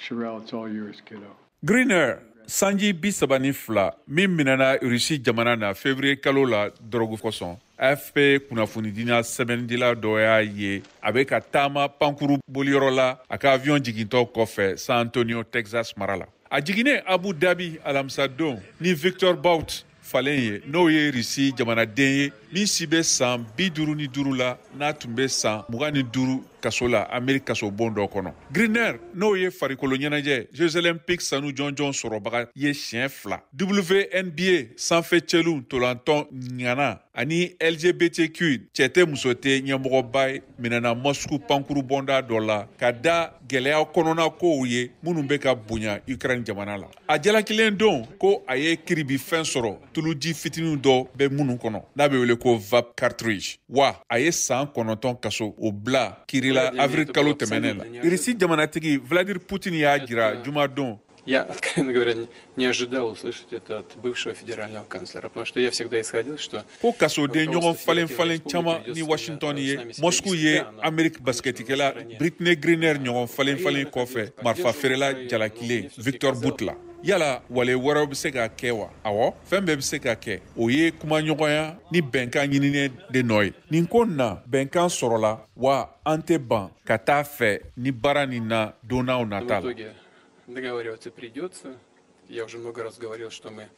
Sherelle, it's all yours, kiddo. Greener, sanji bisabani fila min minana Russie jamana na février kalo la drogue kosɔn. AFP kunnafonidina sɛbɛnnidila dɔ y'a ye a bɛ ka taama pankuru boliyɔrɔ la a ka avion jigintɔ kɔfɛ San Antonio, Texas mara la. A jiginnen Abu Dhabi alamisa don ni Victor Bout falen ye n'o ye Russie jamanaden ye min si bɛ san 55 la n'a tun bɛ san 25 kaso la Amérique kaso bon dɔ kɔnɔ. Greener n'o ye farikolo ɲɛnajɛ Jeux olympiques sanu jɔnjɔn sɔrɔbaga ye siɲɛ 2. WNBA sanfɛ cɛlu ntolantɔn ɲana ani LGBTQ cɛ tɛ muso tɛ ɲɛmɔgɔba ye minɛna Moscou pankuru bɔnda dɔ la ka da gɛlɛya kɔnɔna kow ye minnu bɛ ka bonya Ukraine jamana la. A jalakilen don ko a ye kiribifɛn sɔrɔ tuluji fitinin dɔ bɛ minnu kɔnɔ n'a bɛ wele ko vape cartridge wa a ye san 9 kaso o bila kirila avril kalo tɛmɛnen la. Russie jamanatigi Vladimir Putin y'a jira jumadon. Я, откровенно говоря, не ожидал услышать это от бывшего федерального канцлера, потому что я всегда исходил, что... Ko kasoden ɲɔgɔn falen caman ni Washington ye Moscou ye Amérique basketikɛla Brittney Griner ɲɔgɔn falen kɔfɛ marifa feerela jalakile Victor Bout la. Yala wale wɛrɛw bɛ se ka kɛ wa? Awɔ, fɛn bɛɛ bɛ se ka kɛ. O ye kumaɲɔgɔnya ni bɛnkan ɲininen de nɔ ye. Nin ko na bɛnkan sɔrɔla wa an tɛ ban ka taa fɛ ni baara nin na don n'a nata la. Договариваться придется. Я уже много раз говорил, что мы